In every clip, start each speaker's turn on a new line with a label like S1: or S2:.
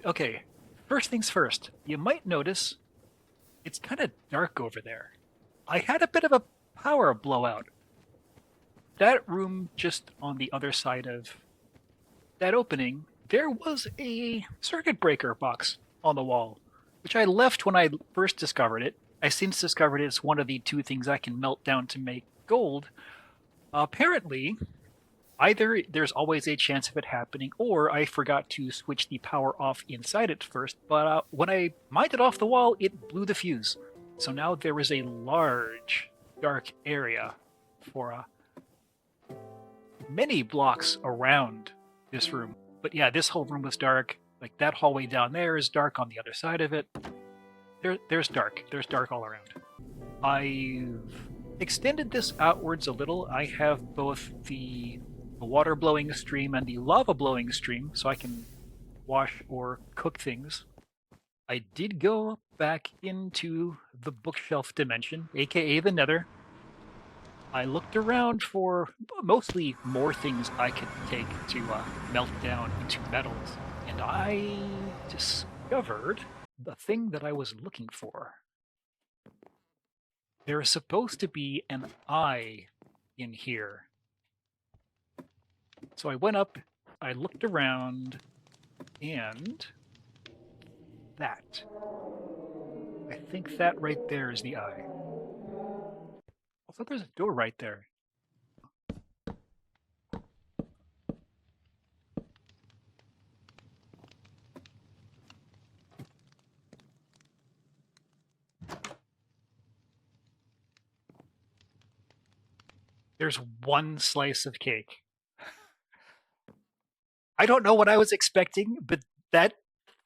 S1: Okay, first things first. You might notice it's kind of dark over there. I had a bit of a power blowout. That room just on the other side of that opening, there was a circuit breaker box on the wall, which I left when I first discovered it. I since discovered it's one of the two things I can melt down to make gold. Apparently, either there's always a chance of it happening, or I forgot to switch the power off inside it first, but when I mined it off the wall, it blew the fuse. So now there is a large, dark area for many blocks around this room. But yeah, this whole room was dark. Like that hallway down there is dark on the other side of it. There's dark. There's dark all around. I've extended this outwards a little. I have both the water blowing stream and the lava blowing stream, so I can wash or cook things. I did go back into the bookshelf dimension, aka the Nether. I looked around for mostly more things I could take to melt down into metals, and I discovered the thing that I was looking for. There is supposed to be an eye in here. So I went up, I looked around, and that. I think that right there is the eye. Also, there's a door right there. There's one slice of cake. I don't know what I was expecting, but that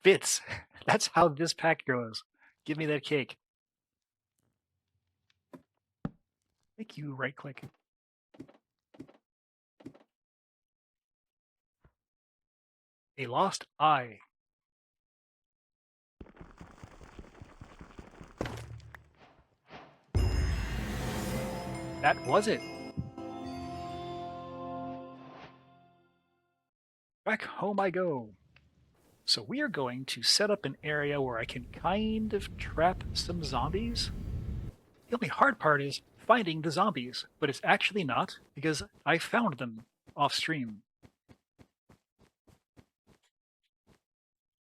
S1: fits. That's how this pack goes. Give me that cake. Thank you, right click. A lost eye. That was it. Back home I go. So we are going to set up an area where I can kind of trap some zombies. The only hard part is finding the zombies, but it's actually not, because I found them off stream.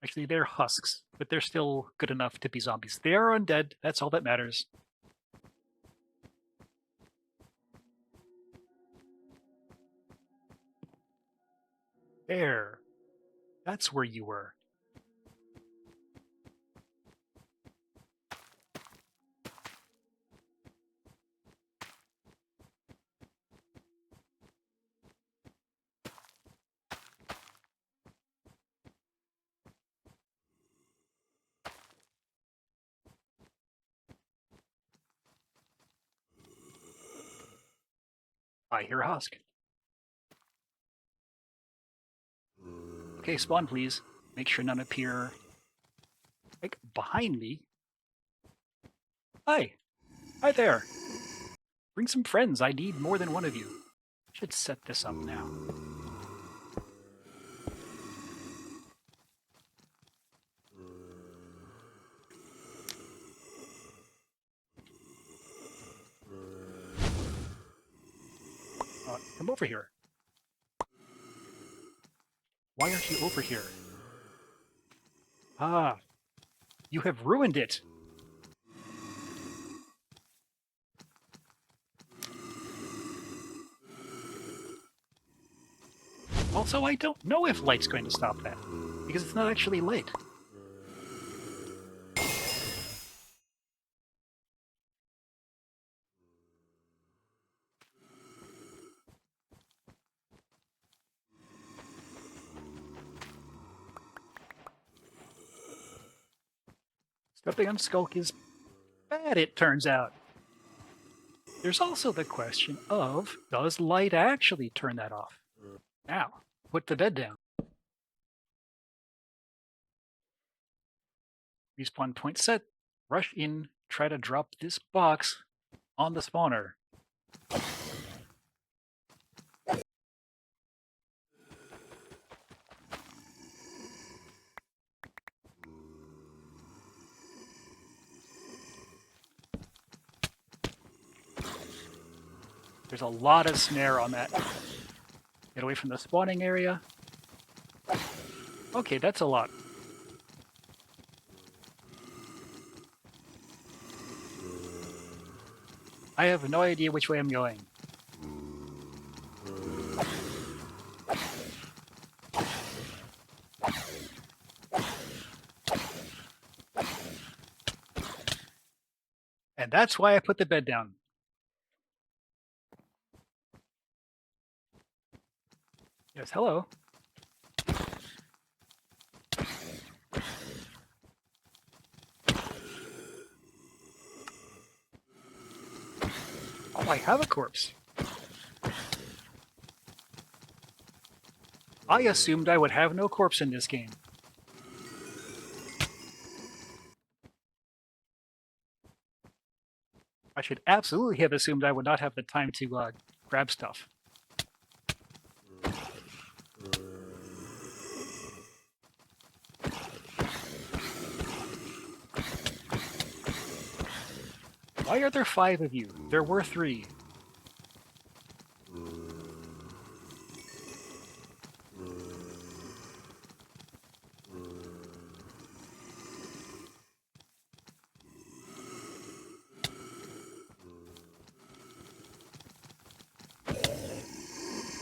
S1: Actually, they're husks, but they're still good enough to be zombies. They are undead, that's all that matters. There. That's where you were. I hear a husk. Okay, spawn please. Make sure none appear like behind me. Hi. Hi there. Bring some friends. I need more than one of you. Should set this up now. Come over here. Why aren't you over here? Ah, you have ruined it. Also, I don't know if light's going to stop that, because it's not actually light. Stepping on Skulk is bad, it turns out. There's also the question of, does light actually turn that off? Now, put the bed down. Respawn point set. Rush in, try to drop this box on the spawner. There's a lot of snare on that. Get away from the spawning area. Okay, that's a lot. I have no idea which way I'm going. And that's why I put the bed down. Yes, hello. Oh, I have a corpse. I assumed I would have no corpse in this game. I should absolutely have assumed I would not have the time to grab stuff. Why are there 5 of you? There were 3.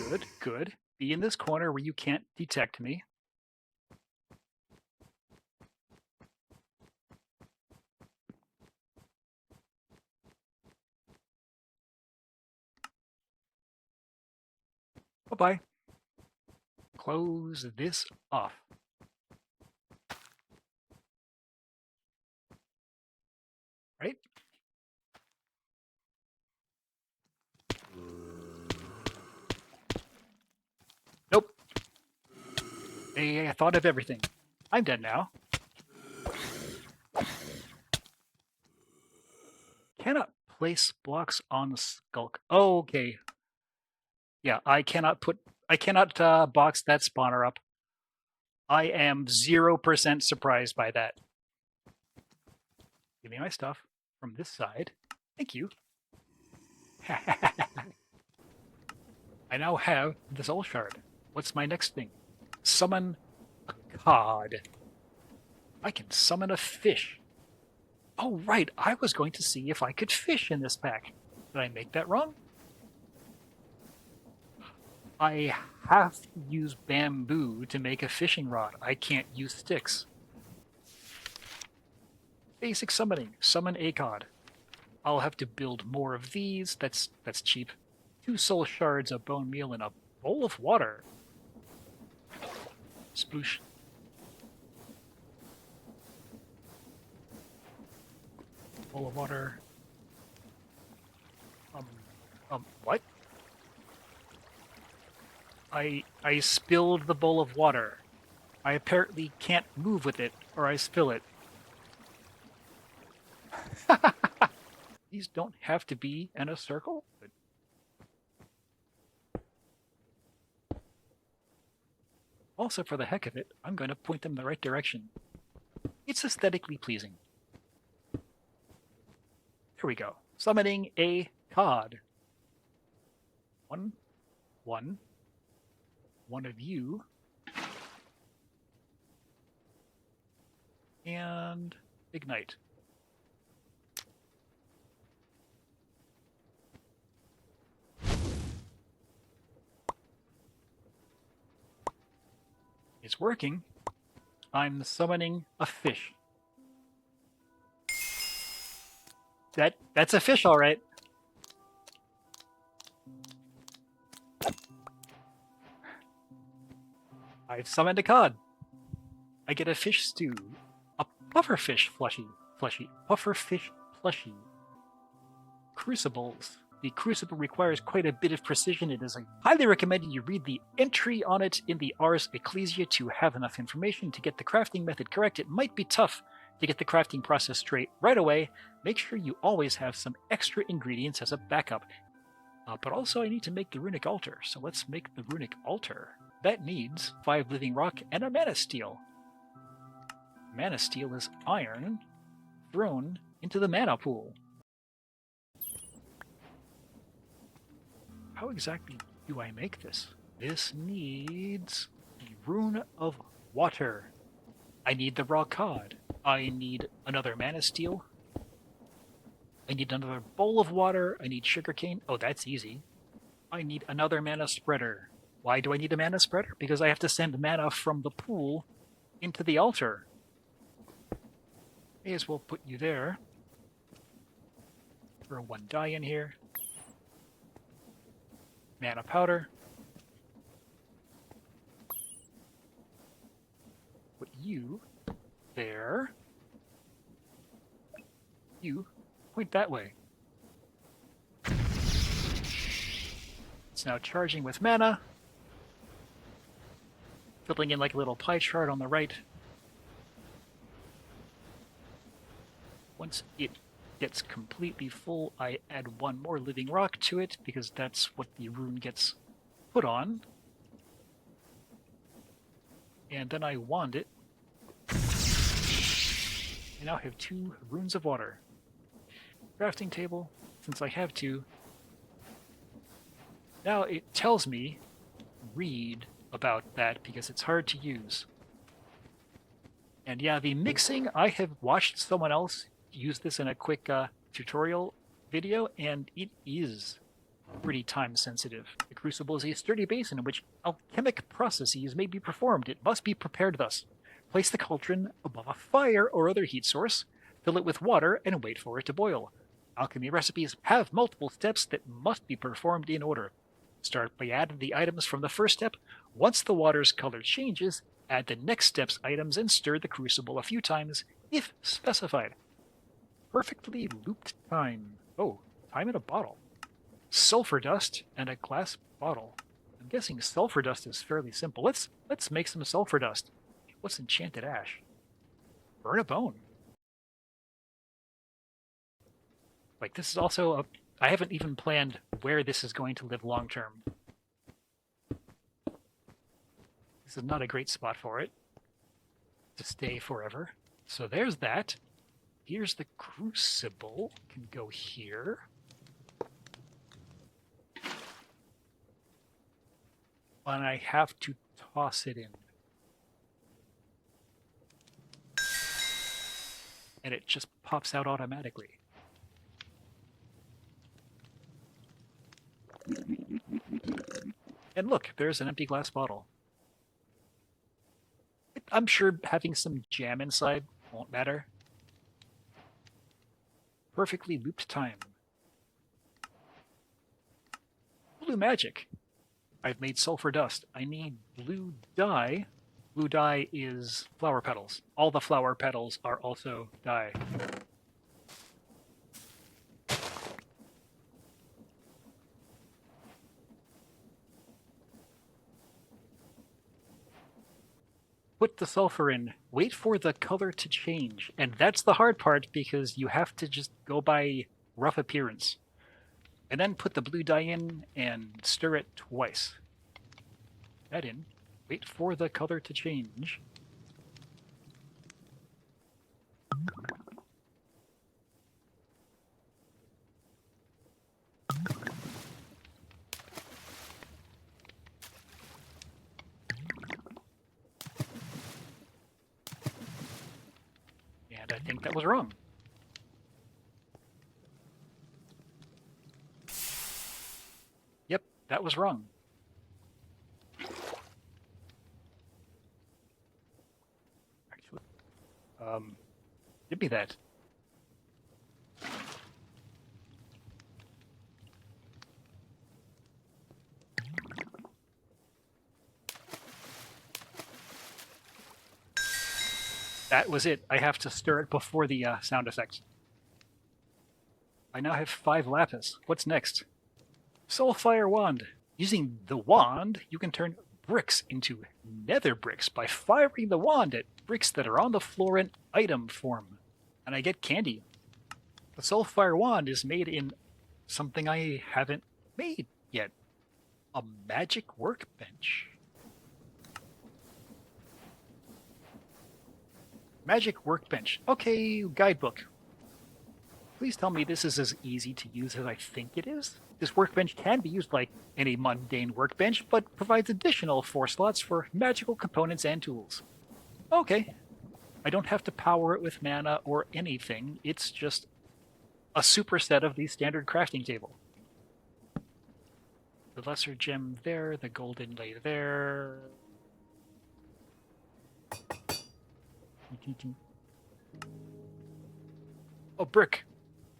S1: Good, good. Be in this corner where you can't detect me. Bye-bye. Close this off. Right? Nope. I thought of everything. I'm dead now. Cannot place blocks on the skulk. Oh, okay. Yeah, I cannot box that spawner up. I am 0% surprised by that. Give me my stuff from this side. Thank you. I now have the soul shard. What's my next thing? Summon a cod. I can summon a fish. Oh, right. I was going to see if I could fish in this pack. Did I make that wrong? I have to use bamboo to make a fishing rod. I can't use sticks. Basic summoning. Summon a cod. I'll have to build more of these. That's cheap. 2 soul shards, a bone meal, and a bowl of water. Sploosh. Bowl of water. What? I spilled the bowl of water. I apparently can't move with it, or I spill it. These don't have to be in a circle. But... also, for the heck of it, I'm going to point them in the right direction. It's aesthetically pleasing. Here we go. Summoning a cod. One of you. And ignite. It's working. I'm summoning a fish. That's a fish, all right. I've summoned a cod. I get a fish stew. A pufferfish fleshy. Pufferfish plushie. Crucibles. The crucible requires quite a bit of precision. It is highly recommended you read the entry on it in the Ars Ecclesia to have enough information to get the crafting method correct. It might be tough to get the crafting process straight right away. Make sure you always have some extra ingredients as a backup. But also I need to make the runic altar, so let's make the runic altar. That needs 5 living rock and a mana steel. Mana steel is iron thrown into the mana pool. How exactly do I make this? This needs the Rune of Water. I need the raw cod. I need another mana steel. I need another bowl of water. I need sugarcane. Oh, that's easy. I need another mana spreader. Why do I need a mana spreader? Because I have to send mana from the pool into the altar. May as well put you there. Throw one die in here. Mana powder. Put you there. You point that way. It's now charging with mana. Filling in like a little pie chart on the right. Once it gets completely full, I add one more living rock to it because that's what the rune gets put on. And then I wand it. I now have 2 runes of water. Crafting table, since I have 2. Now it tells me, read about that because it's hard to use. And yeah, the mixing, I have watched someone else use this in a quick tutorial video, and it is pretty time sensitive. The crucible is a sturdy basin in which alchemic processes may be performed. It must be prepared thus. Place the cauldron above a fire or other heat source, fill it with water, and wait for it to boil. Alchemy recipes have multiple steps that must be performed in order. Start by adding the items from the first step. Once the water's color changes, add the next step's items and stir the crucible a few times, if specified. Perfectly looped time. Oh, time in a bottle. Sulfur dust and a glass bottle. I'm guessing sulfur dust is fairly simple. Let's make some sulfur dust. What's enchanted ash? Burn a bone. Like, this is also I haven't even planned where this is going to live long term. This is not a great spot for it to stay forever. So there's that. Here's the crucible. Can go here. And I have to toss it in. And it just pops out automatically. And look, there's an empty glass bottle. I'm sure having some jam inside won't matter. Perfectly looped time. Blue magic. I've made sulfur dust. I need blue dye. Blue dye is flower petals. All the flower petals are also dye. Put the sulfur in, wait for the color to change. And that's the hard part because you have to just go by rough appearance. And then put the blue dye in and stir it twice. That in, wait for the color to change. And I think that was wrong. Yep, that was wrong. Actually, give me that. That was it. I have to stir it before the sound effects. I now have 5 lapis. What's next? Soulfire Wand. Using the wand, you can turn bricks into nether bricks by firing the wand at bricks that are on the floor in item form. And I get candy. The Soulfire Wand is made in something I haven't made yet. A magic workbench. Magic workbench. Okay, guidebook. Please tell me this is as easy to use as I think it is. This workbench can be used like any mundane workbench, but provides additional 4 slots for magical components and tools. Okay. I don't have to power it with mana or anything. It's just a superset of the standard crafting table. The lesser gem there, the gold inlay there. Oh, brick.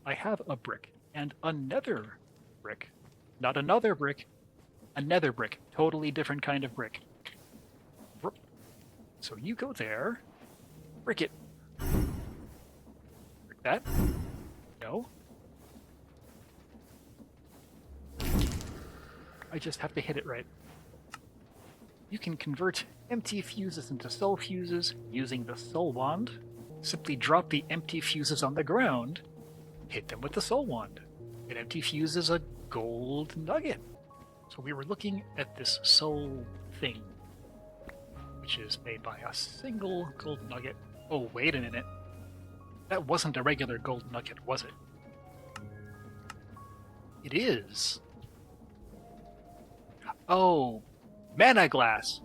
S1: I have a brick and a nether brick. Not another brick, a nether brick. Totally different kind of brick. So you go there, brick it. Brick that. No. I just have to hit it right. You can convert empty fuses into soul fuses using the soul wand. Simply drop the empty fuses on the ground, hit them with the soul wand. An empty fuse is a gold nugget. So we were looking at this soul thing, which is made by a single gold nugget. Oh, wait a minute. That wasn't a regular gold nugget, was it? It is. Oh, mana glass.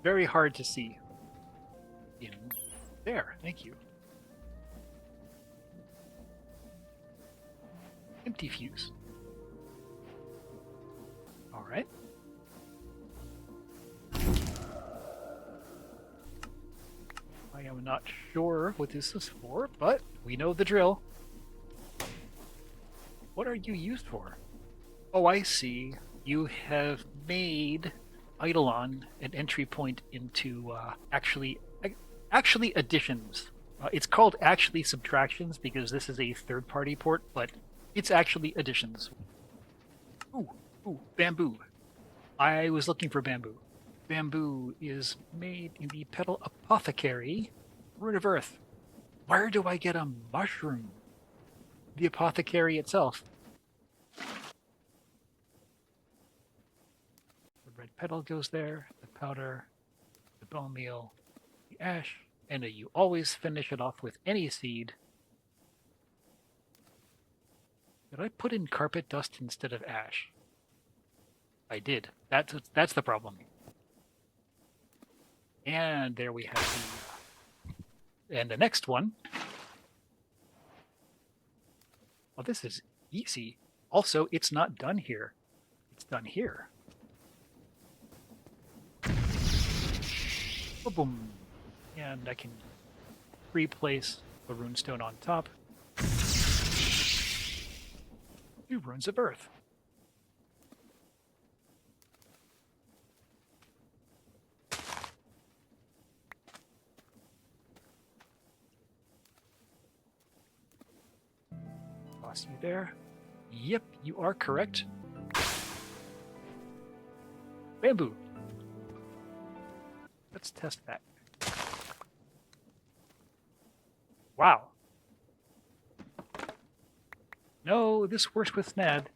S1: Very hard to see. In there, thank you. Empty fuse. All right. I am not sure what this is for, but we know the drill. What are you used for? Oh, I see. You have made Eidolon an entry point into actually additions. It's called actually subtractions because this is a third-party port, but it's actually additions. Ooh, bamboo. I was looking for bamboo. Bamboo is made in the Petal Apothecary, Root of Earth. Where do I get a mushroom? The apothecary itself. The red petal goes there, the powder, the bone meal, the ash, and you always finish it off with any seed. Did I put in carpet dust instead of ash? I did. That's the problem. And there we have the next one. Well, this is easy. Also, it's not done here. It's done here. Boom. And I can replace the runestone on top. 2 runes of earth. Toss you there. Yep, you are correct. Bamboo. Let's test that. Wow. No, this works with Snad.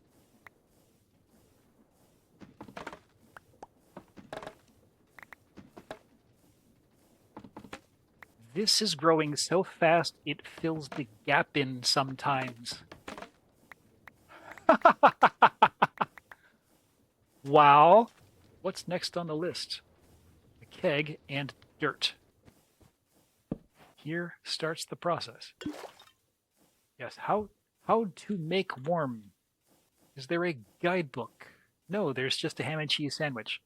S1: This is growing so fast it fills the gap in sometimes. Wow. What's next on the list? A keg and dirt. Here starts the process. Yes, how to make warm. Is there a guidebook? No, there's just a ham and cheese sandwich.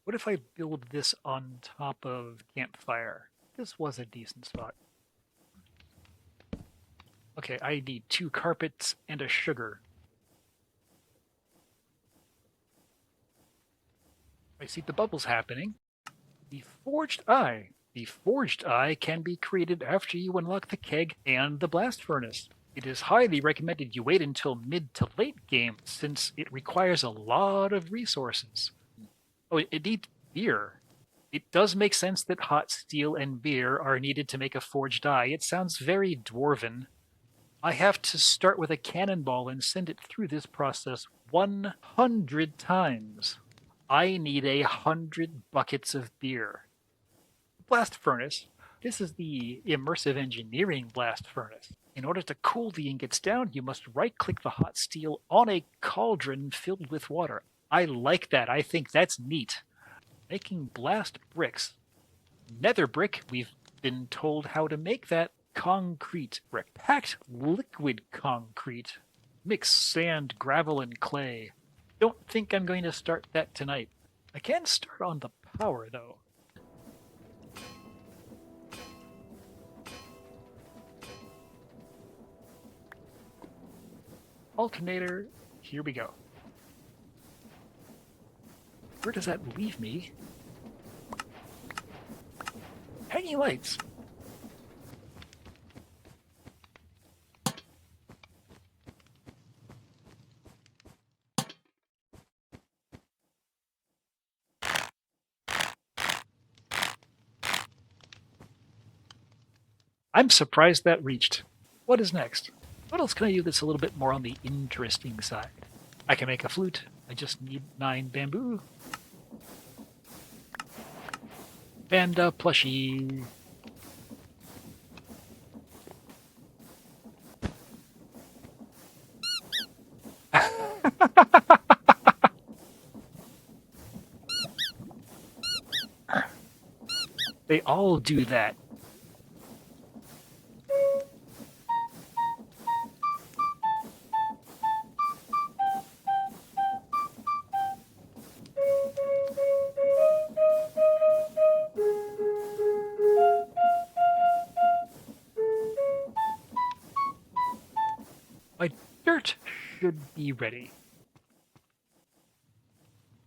S1: What if I build this on top of campfire? This was a decent spot. Okay, I need 2 carpets and a sugar. I see the bubbles happening. The forged eye. The forged eye can be created after you unlock the keg and the blast furnace. It is highly recommended you wait until mid to late game since it requires a lot of resources. Oh, it needs beer. It does make sense that hot steel and beer are needed to make a forged eye. It sounds very dwarven. I have to start with a cannonball and send it through this process 100 times. I need 100 buckets of beer. Blast furnace. This is the immersive engineering blast furnace. In order to cool the ingots down, you must right-click the hot steel on a cauldron filled with water. I like that. I think that's neat. Making blast bricks. Nether brick, we've been told how to make that. Concrete brick. Packed liquid concrete. Mix sand, gravel, and clay. Don't think I'm going to start that tonight. I can start on the power, though. Alternator, here we go. Where does that leave me? Hanging lights. I'm surprised that reached. What is next? What else can I do that's a little bit more on the interesting side? I can make a flute. I just need 9 bamboo. Panda plushie. They all do that. My dirt should be ready.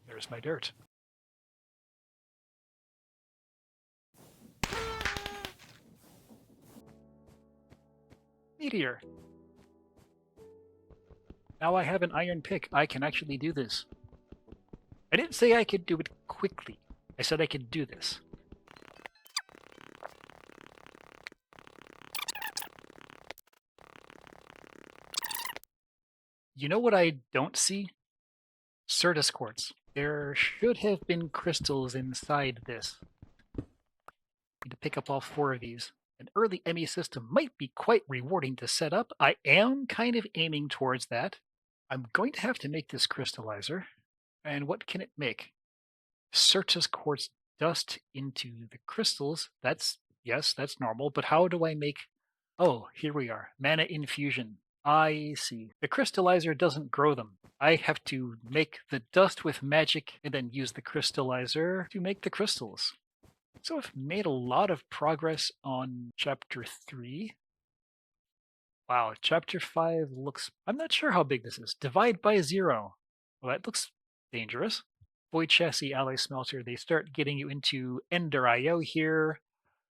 S1: There's my dirt. Meteor. Now I have an iron pick. I can actually do this. I didn't say I could do it quickly. I said I could do this. You know what I don't see? Certus quartz. There should have been crystals inside this. Need to pick up all 4 of these. An early ME system might be quite rewarding to set up. I am kind of aiming towards that. I'm going to have to make this crystallizer. And what can it make? Certus quartz dust into the crystals. Yes, that's normal. But how do I make... Oh, here we are. Mana infusion. I see. The crystallizer doesn't grow them. I have to make the dust with magic and then use the crystallizer to make the crystals. So I've made a lot of progress on Chapter 3. Wow, Chapter 5 looks... I'm not sure how big this is. Divide by 0. Well, that looks dangerous. Void Chassis Alloy Smelter, they start getting you into Ender IO here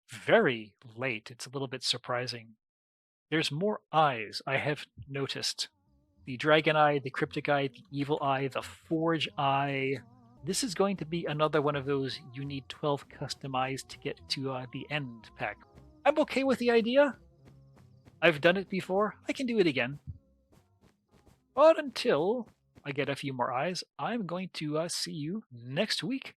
S1: very late. It's a little bit surprising. There's more eyes, I have noticed. The Dragon Eye, the Cryptic Eye, the Evil Eye, the Forge Eye. This is going to be another one of those you need 12 customized to get to the end pack. I'm okay with the idea. I've done it before. I can do it again. But until I get a few more eyes, I'm going to see you next week.